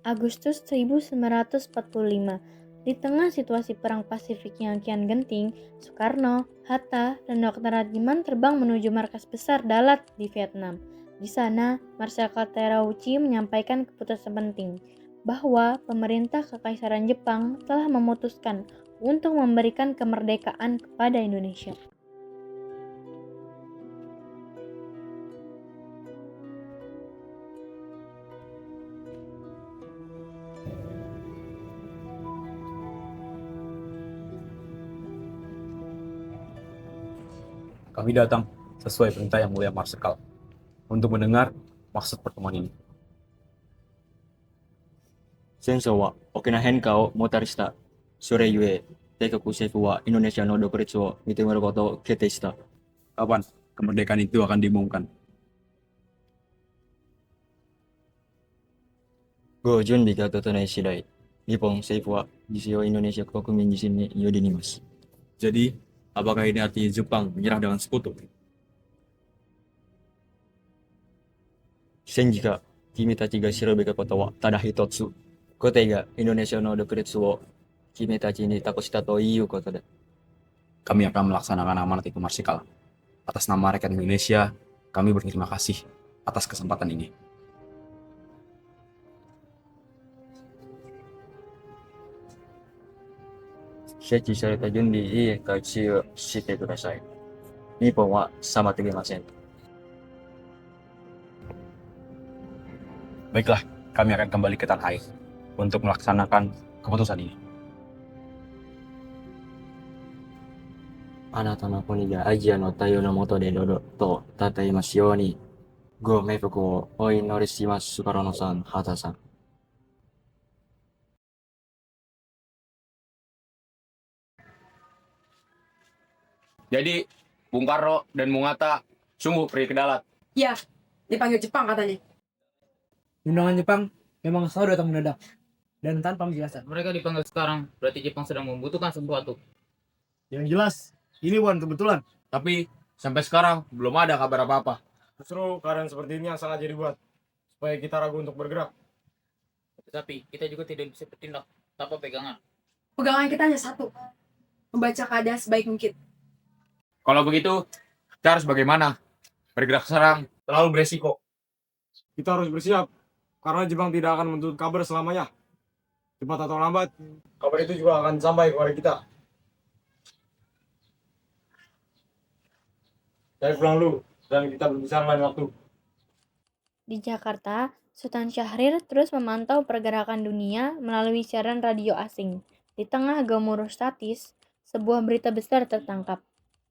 Agustus 1945. Di tengah situasi perang Pasifik yang kian genting, Soekarno, Hatta, dan Dr. Radiman terbang menuju markas besar Dalat di Vietnam. Di sana, Marsikal Terauchi menyampaikan keputusan penting bahwa pemerintah Kekaisaran Jepang telah memutuskan untuk memberikan kemerdekaan kepada Indonesia. Kami datang sesuai perintah Yang Mulia Marsikal untuk mendengar maksud pertemuan ini. 戦争は沖縄返還をもたらした。それゆえ、帝国政府はインドネシアの独立を認めることを決定した。 Kapan kemerdekaan itu akan diumumkan? ご準備が整い次第、日本政府は実用インドネシア国民自身によります。 Jadi, apakah ini artinya Jepang menyerah dengan sekutu? 戦時下、君たちが知るべきことはただ一つ。皇帝がインドネシアの独立を君たちに託したということで。 Kami akan melaksanakan amanat itu Marsikal. Atas nama rakyat Indonesia, kami berterima kasih atas kesempatan ini. 設置された準備委員会注意をしてください。日本は妨げません。 Baiklah, kami akan kembali ke tanah air untuk melaksanakan keputusan ini. あなたの国がアジアの太陽の下で堂々と立っていますように、ご冥福をお祈りします。からのさん、畑さん。 Jadi, Bung Karno dan Bung Hatta sungguh pergi ke Dalat. Ya, dipanggil Jepang katanya. Undangan Jepang memang selalu datang mendadak dan tanpa penjelasan. Mereka dipanggil sekarang, berarti Jepang sedang membutuhkan sesuatu. Yang jelas, ini bukan kebetulan. Tapi, sampai sekarang belum ada kabar apa-apa. Justru keadaan seperti ini yang sengaja dibuat, supaya kita ragu untuk bergerak. Tetapi kita juga tidak bisa bertindak tanpa pegangan. Pegangan kita hanya satu, membaca keadaan sebaik mungkin. Kalau begitu, kita harus bagaimana? Bergerak sekarang terlalu beresiko. Kita harus bersiap, karena Jepang tidak akan menuntut kabar selamanya. Cepat atau lambat, kabar itu juga akan sampai kepada kita. Saya pulang dulu, dan kita berbicara lain waktu. Di Jakarta, Sultan Syahrir terus memantau pergerakan dunia melalui siaran radio asing. Di tengah gemuruh statis, sebuah berita besar tertangkap.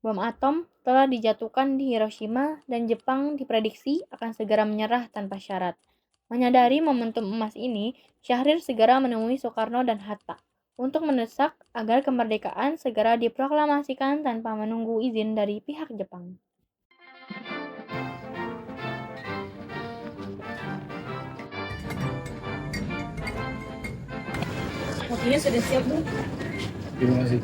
Bom atom telah dijatuhkan di Hiroshima dan Jepang diprediksi akan segera menyerah tanpa syarat. Menyadari momentum emas ini, Syahrir segera menemui Soekarno dan Hatta untuk mendesak agar kemerdekaan segera diproklamasikan tanpa menunggu izin dari pihak Jepang. Mobilnya sudah siap, Bu. Terima kasih.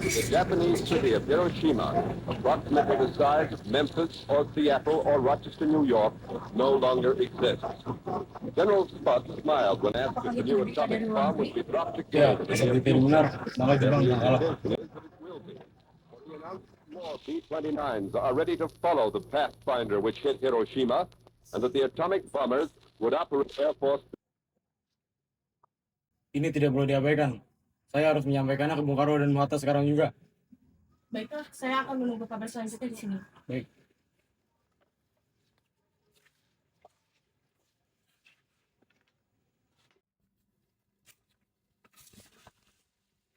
The Japanese city of Hiroshima, approximately the size of Memphis or Seattle or Rochester, New York, no longer exists. General Spud smiled when asked if the new atomic bomb would be dropped Ya, again. seperti benar, maka Jepang tidak kalah. More B-29s are ready to follow the Pathfinder which hit Hiroshima, and that the atomic bombers would operate Air Force. Ini tidak perlu diabaikan. Saya harus menyampaikannya ke Bung Karno dan Bung Hatta sekarang juga. Baiklah, saya akan menunggu kabar selanjutnya di sini. Baik.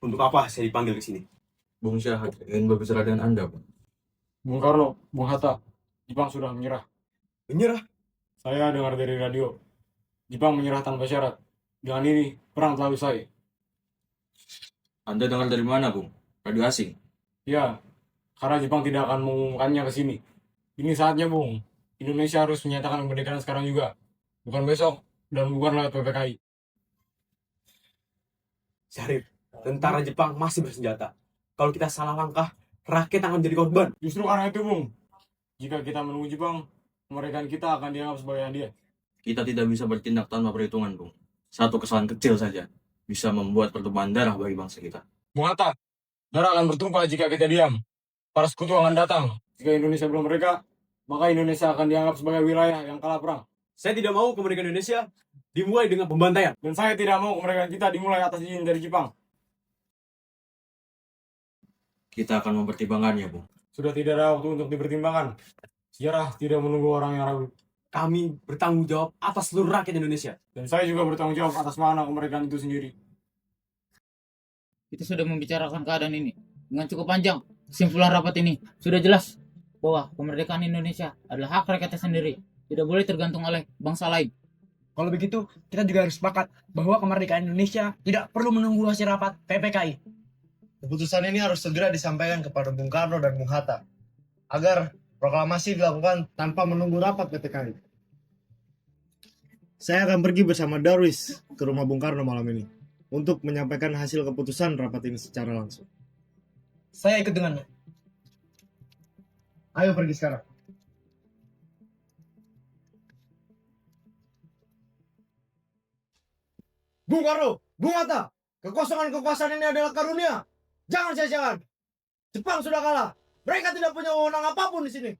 Untuk apa saya dipanggil ke sini? Bung Syahad ingin berbicara dengan Anda, Pak. Bung Karno, Bung Hatta, Jepang sudah menyerah. Menyerah? Saya dengar dari radio, Jepang menyerah tanpa syarat. Dengan ini, perang telah usai. Anda dengar dari mana, Bung? Radio asing? Ya, karena Jepang tidak akan mengumumkannya ke sini. Ini saatnya, Bung. Indonesia harus menyatakan kemerdekaan sekarang juga. Bukan besok, dan bukan lewat PPKI. Syahrir, tentara Jepang masih bersenjata. Kalau kita salah langkah, rakyat akan jadi korban. Justru karena itu, Bung. Jika kita menunggu Jepang, kemerdekaan kita akan dianggap sebagai hadiah. kita tidak bisa bertindak tanpa perhitungan, Bung. Satu kesalahan kecil saja bisa membuat pertumpahan darah bagi bangsa kita. Bung Hatta, darah akan bertumpah jika kita diam. Para sekutu akan datang. Jika Indonesia belum merdeka, maka Indonesia akan dianggap sebagai wilayah yang kalah perang. Saya tidak mau kemerdekaan Indonesia dimulai dengan pembantaian. Dan saya tidak mau kemerdekaan kita dimulai atas izin dari Jepang. Kita akan mempertimbangkannya, Bung. Sudah tidak ada waktu untuk dipertimbangkan. Sejarah tidak menunggu orang yang ragu. Kami bertanggung jawab atas seluruh rakyat Indonesia. Dan saya juga bertanggung jawab atas makna kemerdekaan itu sendiri. Kita sudah membicarakan keadaan ini dengan cukup panjang. Kesimpulan rapat ini sudah jelas bahwa kemerdekaan Indonesia adalah hak rakyatnya sendiri, tidak boleh tergantung oleh bangsa lain. Kalau begitu, kita juga harus sepakat bahwa kemerdekaan Indonesia tidak perlu menunggu hasil rapat PPKI. Keputusan ini harus segera disampaikan kepada Bung Karno dan Bung Hatta agar proklamasi dilakukan tanpa menunggu rapat PPKI. Saya akan pergi bersama Darwis ke rumah Bung Karno malam ini untuk menyampaikan hasil keputusan rapat ini secara langsung. Saya ikut denganmu. Ayo pergi sekarang. Bung Karno, Bung Hatta, kekosongan kekuasaan ini adalah karunia. Jangan sia-siakan. Jepang sudah kalah. Mereka tidak punya wewenang apapun di sini.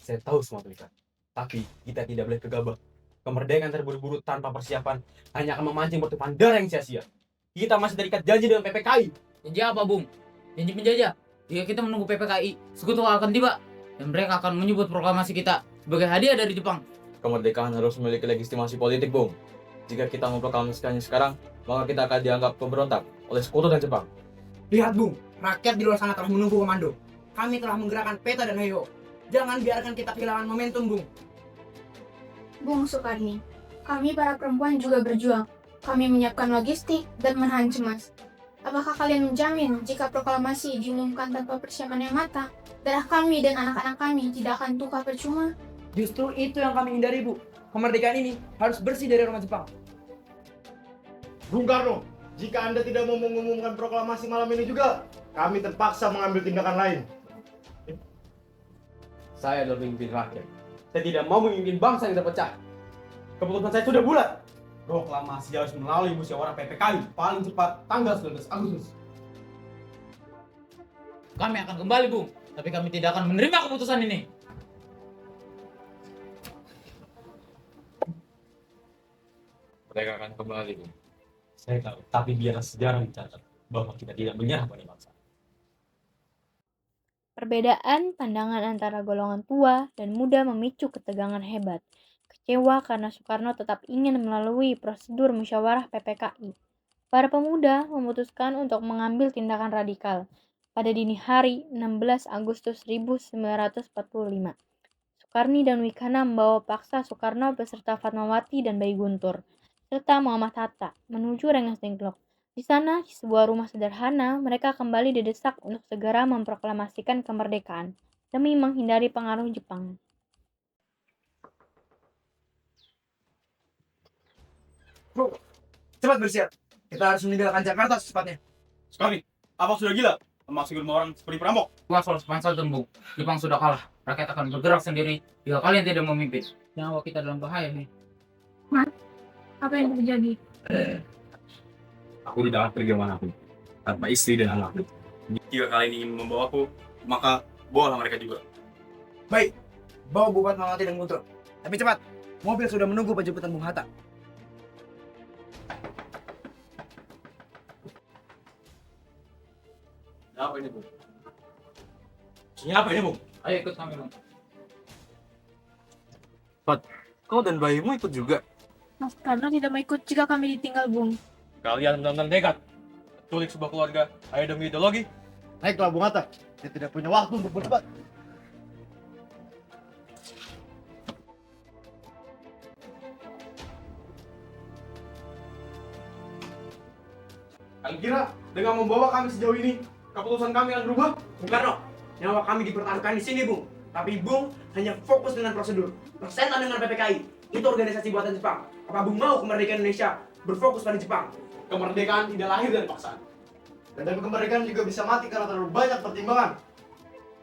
Saya tahu semua mereka. Tapi kita tidak boleh gegabah. Kemerdekaan terburu-buru tanpa persiapan hanya akan memancing pertumpahan darah yang sia-sia. Kita masih terikat janji dengan PPKI. Janji apa, Bung? Janji penjajah. Jika kita menunggu PPKI, sekutu akan tiba dan mereka akan menyebut proklamasi kita sebagai hadiah dari Jepang. Kemerdekaan harus memiliki legitimasi politik, Bung. Jika kita memproklamasikannya sekarang, maka kita akan dianggap pemberontak oleh sekutu dan Jepang. Lihat, Bung, rakyat di luar sana telah menunggu komando. Kami telah menggerakkan peta dan heyo. Jangan biarkan kita kehilangan momentum, Bung. Bung Soekarni, kami para perempuan juga berjuang. Kami menyiapkan logistik dan menahan cemas. Apakah kalian menjamin jika proklamasi diumumkan tanpa persiapan yang matang, darah kami dan anak-anak kami tidak akan tumpah percuma? Justru itu yang kami hindari, Bu. Kemerdekaan ini harus bersih dari rumah Jepang. Bung Karno, jika Anda tidak mau mengumumkan proklamasi malam ini juga, kami terpaksa mengambil tindakan lain. Saya adalah pemimpin rakyat. Saya tidak mau memimpin bangsa yang terpecah. Keputusan saya sudah bulat. Proklamasi harus melalui musyawarah PPKI paling cepat tanggal 19 Agustus. Kami akan kembali, Bung, tapi kami tidak akan menerima keputusan ini. Mereka akan kembali, Bung. Saya tahu, tapi biarlah sejarah mencatat bahwa kita tidak menyerah pada bangsa. Perbedaan pandangan antara golongan tua dan muda memicu ketegangan hebat. Kecewa karena Soekarno tetap ingin melalui prosedur musyawarah PPKI. Para pemuda memutuskan untuk mengambil tindakan radikal. Pada dini hari 16 Agustus 1945, Soekarni dan Wikana membawa paksa Soekarno beserta Fatmawati dan Bayi Guntur, serta Muhammad Hatta menuju Rengas Dengklok. Di sana, di sebuah rumah sederhana, mereka kembali didesak untuk segera memproklamasikan kemerdekaan demi menghindari pengaruh Jepang. Bro, cepat bersiap. Kita harus meninggalkan Jakarta secepatnya. Sekali, apa sudah gila? Memaksa rumah orang seperti perampok. Puas harus pansal Bung. Jepang sudah kalah. Rakyat akan bergerak sendiri jika kalian tidak memimpin. Nyawa kita dalam bahaya nih. Apa yang terjadi? Aku tidak akan pergi manapun tanpa istri dan anakku. Jika kalian ingin membawaku, maka bawalah mereka juga. Baik, bawa Bupati Fatmawati dan Guntur. Tapi cepat, mobil sudah menunggu penjemputan Bung Hatta. Apa ini, Bung? Maksudnya apa ini, Bung? Ayo ikut kami, Bung. Kau dan bayimu ikut juga? Mas Karno tidak mau ikut jika kami ditinggal, Bung. Kalian benar-benar nekat. Tulik sebuah keluarga hanya demi ideologi. Naiklah Bung Hatta, saya tidak punya waktu untuk berdebat. Kalian kira dengan membawa kami sejauh ini, keputusan kami akan berubah? Bung Karno, nyawa kami dipertaruhkan di sini, Bung. Tapi Bung hanya fokus dengan prosedur. Persetan dengan PPKI. Itu organisasi buatan Jepang. Apa Bung mau kemerdekaan Indonesia berfokus pada Jepang? Kemerdekaan tidak lahir dari paksaan. Dan kemerdekaan juga bisa mati karena terlalu banyak pertimbangan.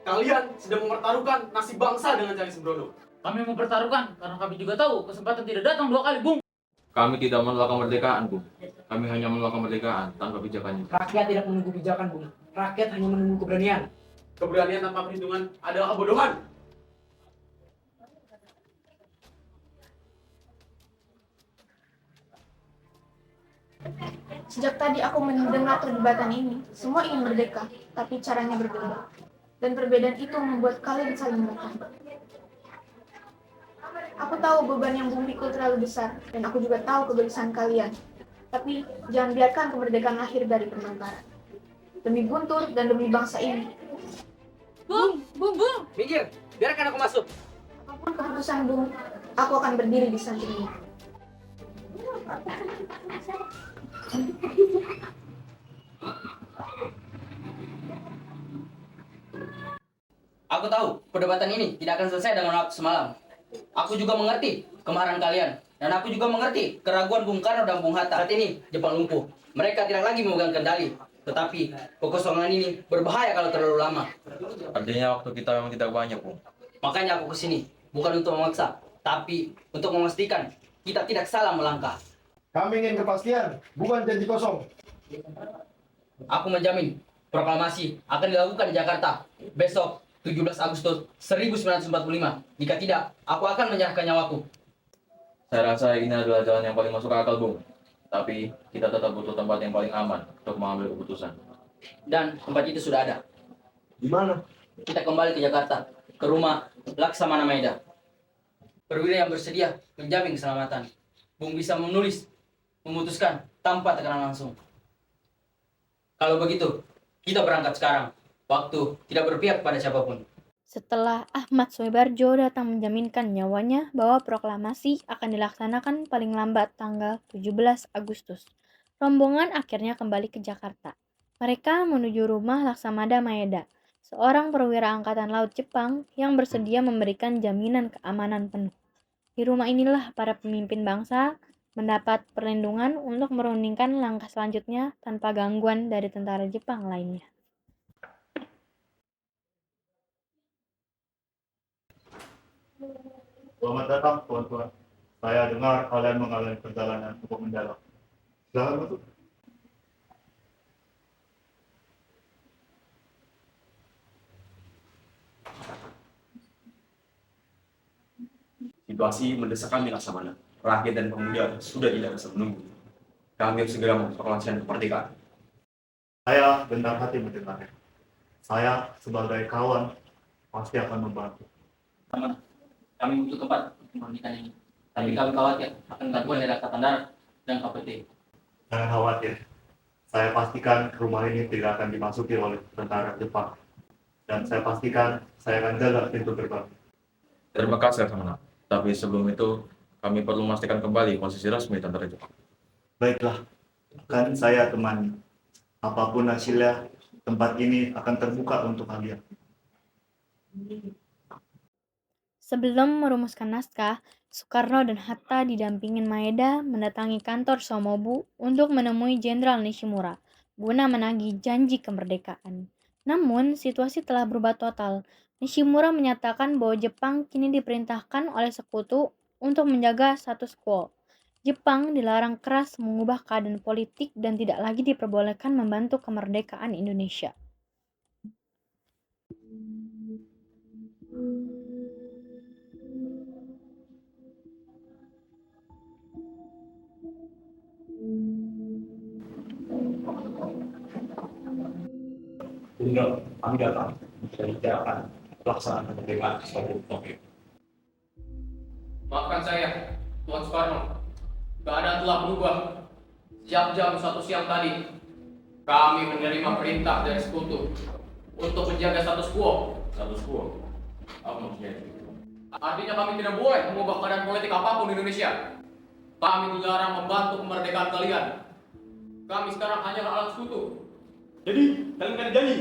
Kalian sedang mempertaruhkan nasib bangsa dengan cara sembrono. Kami mempertaruhkan karena kami juga tahu kesempatan tidak datang 2 kali, Bung. Kami tidak menolak kemerdekaan, Bung. Kami hanya menolak kemerdekaan tanpa pijakannya. Rakyat tidak menunggu pijakan, Bung. Rakyat hanya menunggu keberanian. Keberanian tanpa perhitungan adalah kebodohan. Sejak tadi aku mendengar perdebatan ini, semua ingin merdeka, tapi caranya berbeda. Dan perbedaan itu membuat kalian saling menekan. Aku tahu beban yang Bung pikul terlalu besar, dan aku juga tahu kegelisahan kalian. Tapi jangan biarkan kemerdekaan lahir dari pertengkaran. Demi Guntur dan demi bangsa ini. Bung! Minggir, biarkan aku masuk. Apapun keputusan Bung, aku akan berdiri di sampingmu. Aku tahu perdebatan ini tidak akan selesai dengan waktu semalam. Aku juga mengerti kemarahan kalian. Dan aku juga mengerti keraguan Bung Karno dan Bung Hatta. Saat ini Jepang lumpuh. Mereka tidak lagi memegang kendali. Tetapi kekosongan ini berbahaya kalau terlalu lama. Artinya waktu kita memang tidak banyak, Bung. Makanya aku kesini. Bukan untuk memaksa. Tapi untuk memastikan kita tidak salah melangkah. Kami ingin kepastian, bukan janji kosong. Aku menjamin proklamasi akan dilakukan di Jakarta besok 17 Agustus 1945. Jika tidak, aku akan menyerahkan nyawaku. Saya rasa ini adalah jalan yang paling masuk akal, Bung. Tapi kita tetap butuh tempat yang paling aman untuk mengambil keputusan. Dan tempat itu sudah ada. Di mana? Kita kembali ke Jakarta, ke rumah Laksamana Maeda. Perwira yang bersedia menjamin keselamatan. Bung bisa menulis, memutuskan tanpa tekanan langsung. Kalau begitu, kita berangkat sekarang. Waktu tidak berpihak pada siapapun. Setelah Ahmad Soebarjo datang menjaminkan nyawanya bahwa proklamasi akan dilaksanakan paling lambat tanggal 17 Agustus, rombongan akhirnya kembali ke Jakarta. Mereka menuju rumah Laksamana Maeda, seorang perwira Angkatan Laut Jepang yang bersedia memberikan jaminan keamanan penuh. Di rumah inilah para pemimpin bangsa mendapat perlindungan untuk merundingkan langkah selanjutnya tanpa gangguan dari tentara Jepang lainnya. Selamat datang, tuan-tuan. Saya dengar kalian mengalami perjalanan cukup mendalam. Silakan masuk. Situasi mendesak kami, Laksamana. Rakyat dan pemuda sudah tidak bisa menunggu. Kami harus segera memproklamasikan kemerdekaan. Saya benar hati mendengarnya. Saya sebagai kawan pasti akan membantu. Kami butuh tempat untuk menghentikan ini. Tapi kami khawatir akan gangguan dari Angkatan Darat dan KPT. Jangan khawatir. Saya pastikan rumah ini tidak akan dimasuki oleh tentara Jepang. Dan saya pastikan saya akan jaga pintu gerbang. Terima kasih, Laksamana. Tapi sebelum itu, kami perlu memastikan kembali posisi resmi tentara Jepang. Baiklah, akan saya temani. Apapun hasilnya, tempat ini akan terbuka untuk kalian. Sebelum merumuskan naskah, Soekarno dan Hatta didampingin Maeda mendatangi kantor Somobu untuk menemui Jenderal Nishimura guna menagih janji kemerdekaan. Namun, situasi telah berubah total. Nishimura menyatakan bahwa Jepang kini diperintahkan oleh sekutu untuk menjaga status quo. Jepang dilarang keras mengubah keadaan politik dan tidak lagi diperbolehkan membantu kemerdekaan Indonesia. Tunggal, kami datang dari akan pelaksanaan kemerdekaan sebagai Tokyo. Maafkan saya, Tuan Soekarno. Keadaan telah berubah. Sejak jam 1 siang tadi, kami menerima perintah dari sekutu untuk menjaga status quo. Status quo? Apa maksudnya? Artinya kami tidak boleh mengubah keadaan politik apapun di Indonesia. Kami dilarang membantu kemerdekaan kalian. Kami sekarang hanyalah alat sekutu. Jadi, kalian kan janji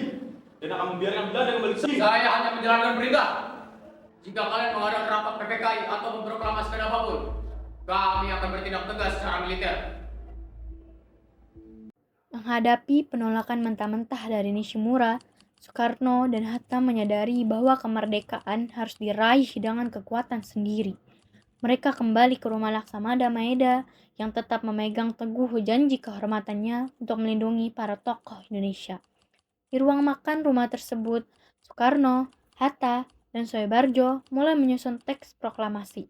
dan akan membiarkan Belanda kembali ke sini. Saya hanya menjalankan perintah. Jika kalian mengadakan rapat PPKI atau memproklamasikan apapun, kami akan bertindak tegas secara militer. Menghadapi penolakan mentah-mentah dari Nishimura, Soekarno dan Hatta menyadari bahwa kemerdekaan harus diraih dengan kekuatan sendiri. Mereka kembali ke rumah Laksamana Maeda yang tetap memegang teguh janji kehormatannya untuk melindungi para tokoh Indonesia. Di ruang makan rumah tersebut, Soekarno, Hatta, dan Soebarjo mulai menyusun teks proklamasi.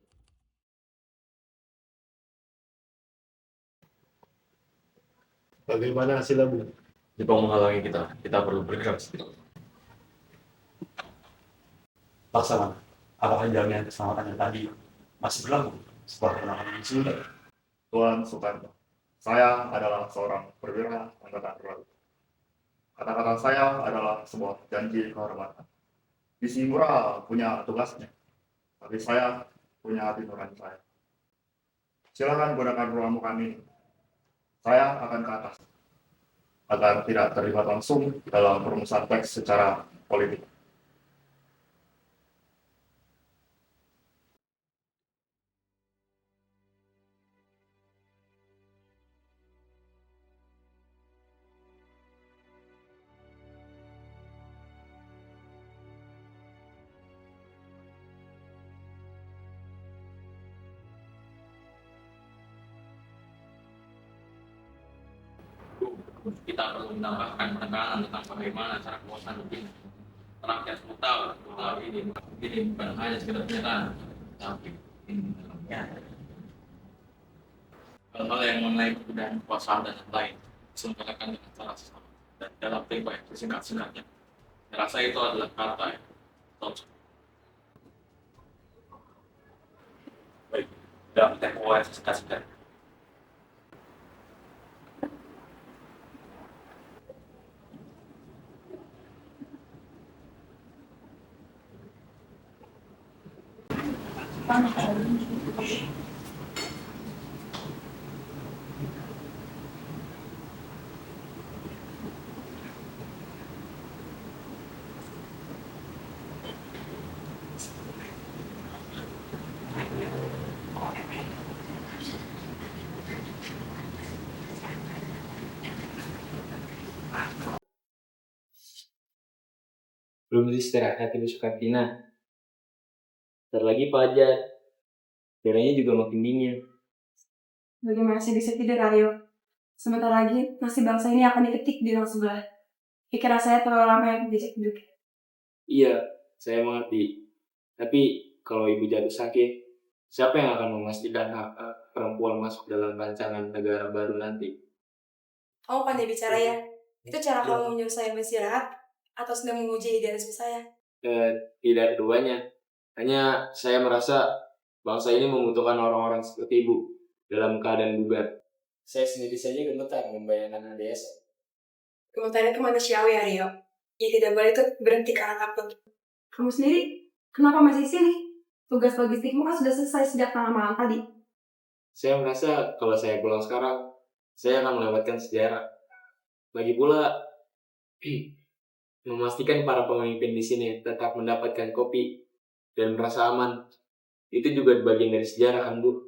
Bagaimana hasilnya, Bu? Jepang menghalangi kita. Kita perlu bergerak sedikit. Laksamana, apakah jaminan keselamatan yang tadi masih berlaku setelah penanganan sudah? Tuan Soekarno, saya adalah seorang perwira angkatan laut. Kata-kata saya adalah sebuah janji kehormatan. Misi Mura punya tugasnya, tapi saya punya hati nurani saya. Silakan gunakan ruang kami. Saya akan ke atas agar tidak terlibat langsung dalam perumusan teks secara politik. Kita perlu menambahkan penekanan tentang bagaimana cara kekuasaan lebih rakyat semua tahu bahwa ini bukan hanya sekedar pernyataan, tapi ini hal-hal yang mengenai perbedaan kekuasaan dan lain diselenggarakan dengan cara sesama dan dalam tempo yang sesingkat-singkatnya. Saya rasa itu adalah kata yang cocok. Baik, dalam tempo yang sesingkat-singkatnya. Belum istirahat Ibu Sukartina. Ntar lagi fajar. Udaranya juga makin dingin. Bagaimana sih bisa tidur, Aryo? Sebentar lagi, nasib bangsa ini akan diketik di ruang sebelah. Pikiran saya terlalu lama yang bisa tidur. Iya, saya mengerti. Tapi kalau Ibu jatuh sakit, siapa yang akan memastikan hak perempuan masuk dalam rancangan negara baru nanti? Kamu pandai bicara ya? Itu cara kamu menyuruh saya beristirahat? Atau sedang menguji idealisme saya? Tidak keduanya. Hanya saya merasa bangsa ini membutuhkan orang-orang seperti Ibu dalam keadaan bugar. Saya sendiri saja gemetar membayangkan ADS. Komentarnya ke manusiawi, Aryo. Ya tidak boleh ikut berhenti karena takut. Kamu sendiri, kenapa masih di sini? Tugas logistikmu kan sudah selesai sejak tengah malam tadi. Saya merasa kalau saya pulang sekarang, saya akan melewatkan sejarah. Lagi pula, memastikan para pemimpin di sini tetap mendapatkan kopi dan merasa aman. Itu juga bagian dari sejarah kan, Bu?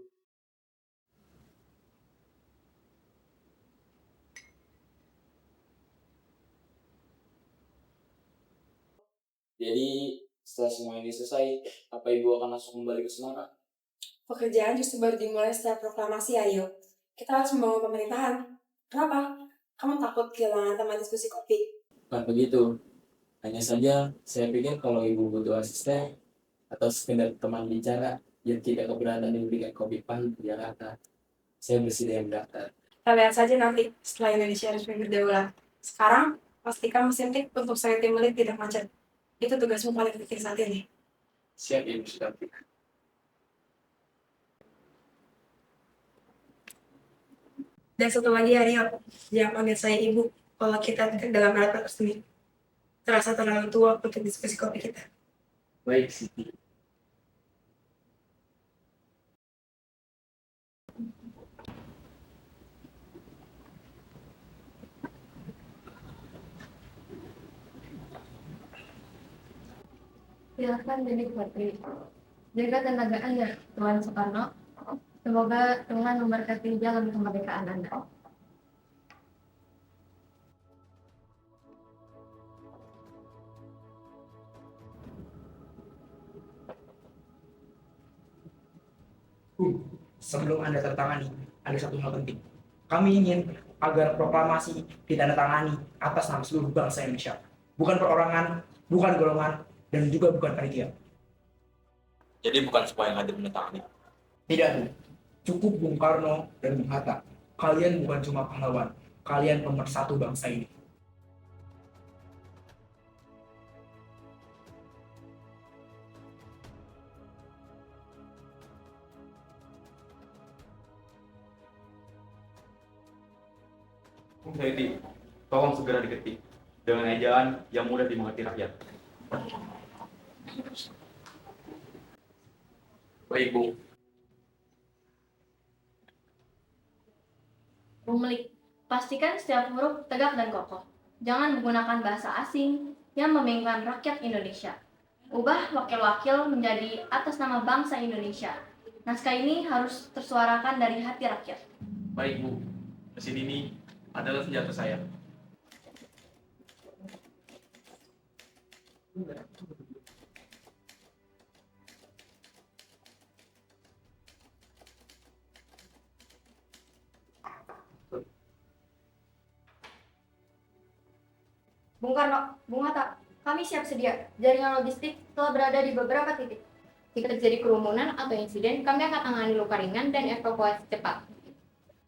Jadi, setelah semua ini selesai, apa Ibu akan langsung kembali ke Semarang? Pekerjaan justru baru dimulai setelah proklamasi, Aryo. Kita harus membangun pemerintahan. Kenapa? Kamu takut kehilangan teman diskusi kopi? Bukan begitu. Hanya saja, saya pikir kalau Ibu butuh asisten atau sekedar teman bicara yang tidak keberatan memberikan kopi pahit di Jakarta, saya bersedia mendaftar. Kita lihat saja nanti setelah Indonesia resmi berdaulat. Sekarang, pastikan mesin tik untuk saya tim lead tidak macet. Itu tugasmu paling penting saat ini. Siap, Ibu Sukartina. Dan satu lagi, Aryo, jangan panggil saya ibu kalau kita dalam rapat resmi. Terasa terlalu tua untuk diskusi kopi kita. Baik, Siti. Silahkan jadi putri. Jaga tenaga Anda, Tuan Soekarno. Semoga Tuhan memberkati jalan kemerdekaan Anda. Sebelum Anda tertangani, ada satu hal penting. Kami ingin agar proklamasi ditandatangani atas nama seluruh bangsa Indonesia. Bukan perorangan, bukan golongan, dan juga bukan panitia. Jadi bukan semua yang hadir menandatangani. Tidak, Bu. Cukup Bung Karno dan Bung Hatta. Kalian bukan cuma pahlawan, kalian pemersatu bangsa ini. Bung Saidi, tolong segera diketik dengan ejaan yang mudah dimengerti rakyat. Baik, Bu. Bung Melik, pastikan setiap huruf tegak dan kokoh. Jangan menggunakan bahasa asing yang membingungkan rakyat Indonesia. Ubah wakil-wakil menjadi atas nama bangsa Indonesia. Naskah ini harus tersuarakan dari hati rakyat. Baik, Bu. Mesin ini adalah senjata saya. Bung Karno, Bung Hatta, kami siap sedia. Jaringan logistik telah berada di beberapa titik. Jika terjadi kerumunan atau insiden, kami akan tangani luka ringan dan evakuasi cepat.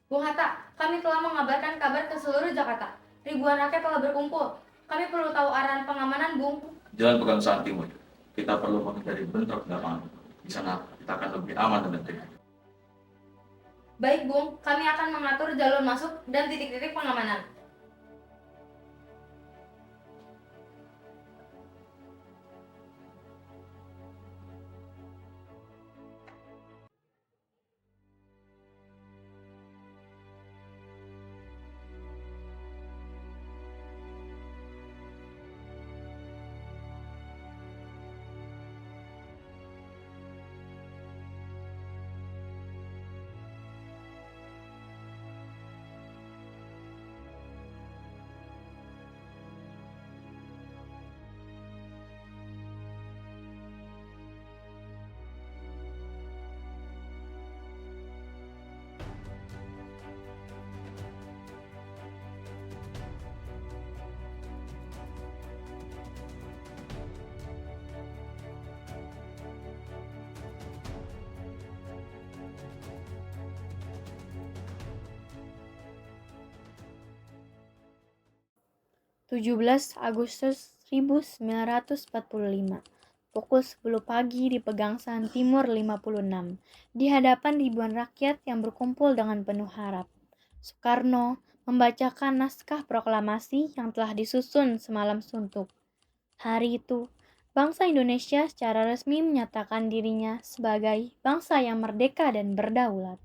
Bung Hatta, kami telah mengabarkan kabar ke seluruh Jakarta. Ribuan rakyat telah berkumpul. Kami perlu tahu arahan pengamanan, Bung. Jangan pegang saat timur. Kita perlu menghindari bentrok lapangan. Di sana kita akan lebih aman dan tertib. Baik, Bung. Kami akan mengatur jalur masuk dan titik-titik pengamanan. (17 Agustus 1945) pukul 10 pagi di Pegangsaan Timur 56, di hadapan ribuan rakyat yang berkumpul dengan penuh harap. Soekarno membacakan naskah proklamasi yang telah disusun semalam suntuk. Hari itu, bangsa Indonesia secara resmi menyatakan dirinya sebagai bangsa yang merdeka dan berdaulat.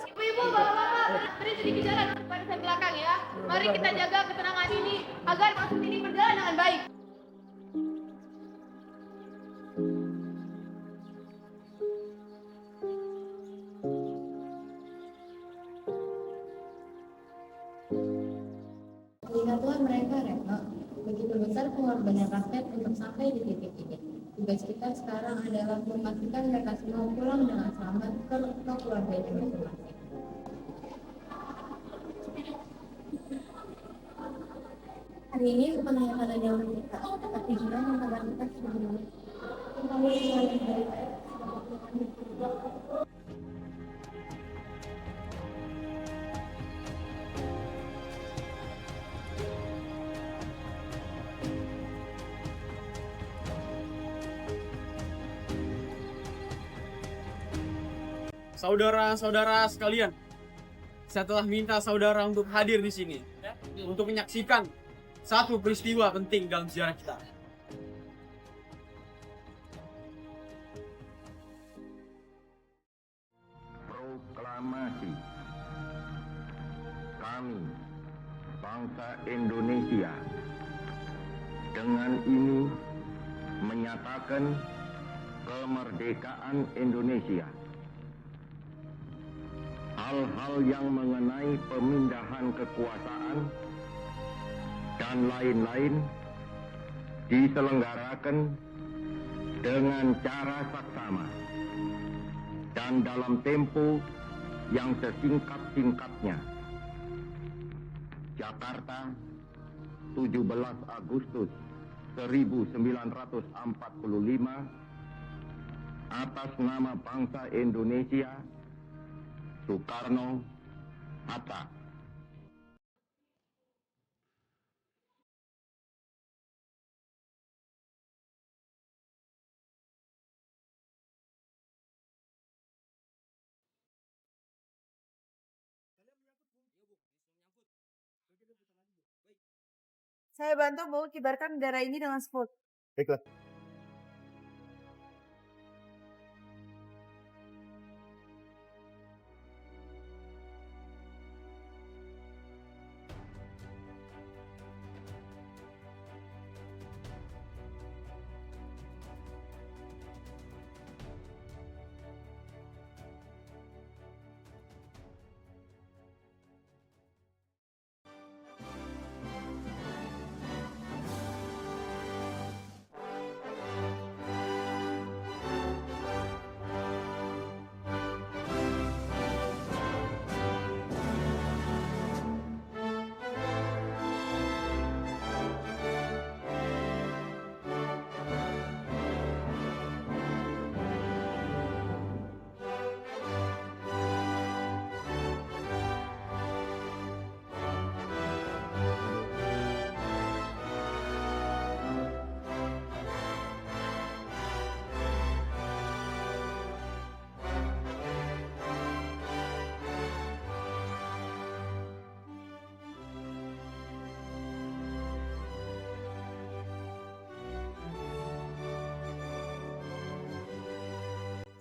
Ibu-ibu, bapak-bapak, mari sedikit jalan pada saya belakang ya. Mari kita jaga ketenangan ini agar proses ini berjalan dengan baik. Lihatlah mereka, Retno. Begitu besar pengorbanan rakyat untuk sampai di titik ini. Tugas kita sekarang adalah memastikan mereka semua pulang dengan selamat ke keluarganya masing-masing. Hari ini bukan hanya adanya oleh kita, tapi juga mengkabar kita sebelumnya. Kami semua yang baik. Saudara-saudara sekalian, saya telah minta saudara untuk hadir di sini untuk menyaksikan satu peristiwa penting dalam sejarah kita. Proklamasi. Kami, bangsa Indonesia, dengan ini menyatakan kemerdekaan Indonesia. Hal-hal yang mengenai pemindahan kekuasaan dan lain-lain diselenggarakan dengan cara saksama dan dalam tempo yang sesingkat-singkatnya. Jakarta, 17 Agustus 1945, atas nama bangsa Indonesia, Soekarno Hatta. Saya bantu Bu kibarkan bendera ini dengan spot. Baiklah.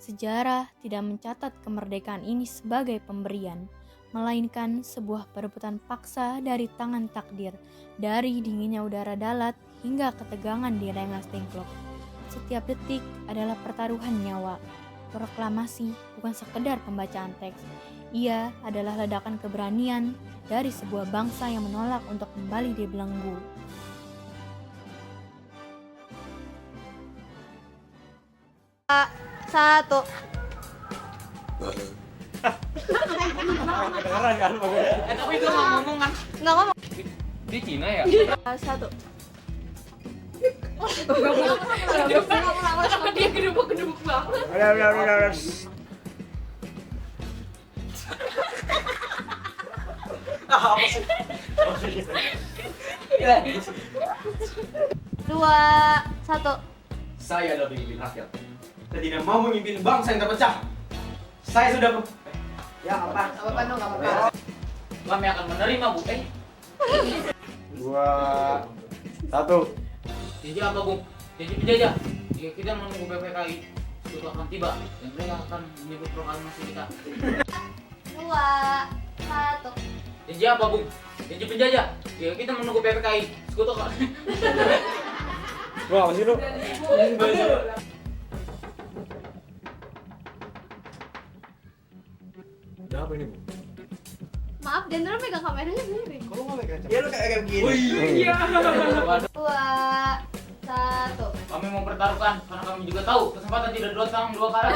Sejarah tidak mencatat kemerdekaan ini sebagai pemberian, melainkan sebuah perebutan paksa dari tangan takdir, dari dinginnya udara dalat hingga ketegangan di Rengas Dengklok. Setiap detik adalah pertaruhan nyawa. Proklamasi bukan sekedar pembacaan teks, ia adalah ledakan keberanian dari sebuah bangsa yang menolak untuk kembali dibelenggu. Satu. Kedengeran kan? Tapi itu ngomong kan? Nggak ngomong. Di Cina ya? Satu. Dia gedebuk-gedebuk banget. Udah. Apa sih? Dua. Satu. Saya adalah pemimpin rakyat. Saya tidak mau memimpin bangsa yang terpecah. Saya sudah ya apa? Apa dong? Nggak apa-apa. Kami akan menerima Bu. 2, 1. Jadi apa Bung? Jadi penjajah. Jika kita menunggu PPKI, itu akan tiba dan mereka akan menyebut proklamasi kita. 2, 1. Jadi apa Bung? Jadi penjajah. Jika kita menunggu PPKI, sekutu akan. Wah, apa sih lu? Udah apa ini Bu? Maaf, Dendro megang kameranya sendiri. Kalau nggak megang Ya lu kayak begini. Oh iya. 2, 1. Kami mau pertaruhkan karena kami juga tahu kesempatan tidak datang dua kali.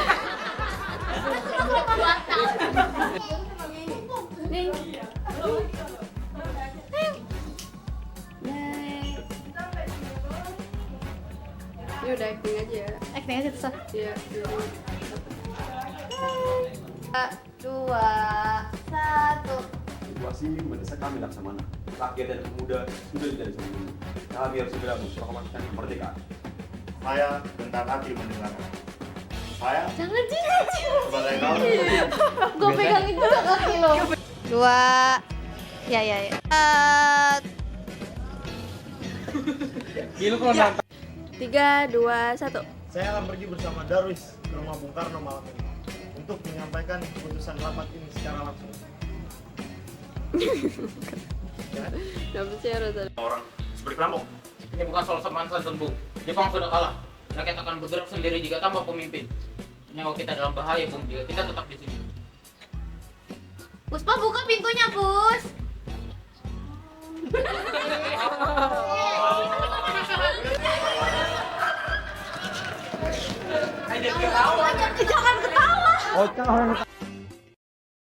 Ya udah acting aja ya. Acting aja terus. Iya. 2, 1. Situasi mendesak kami Laksamana. Rakyat dan pemuda sudah tidak bisa menunggu. Kami harus segera memproklamasikan kemerdekaan. Saya bentar hati mendengarkan. Saya Jangan sebagai kamu. Gue pegangin juga kaki lo. 2. Ya. 3, 2, 1. Saya akan pergi bersama Darwis ke rumah Bung Karno malam ini untuk menyampaikan keputusan rapat ini secara langsung. Dapat sih harus ada. Orang seperti perampok. Ini bukan soal sopan santun Bu. Jepang sudah kalah. Rakyat akan bergerak sendiri jika tanpa pemimpin. Nyawa kita dalam bahaya Bung jika kita tetap di sini. Puspa, buka pintunya, Pus. Dua.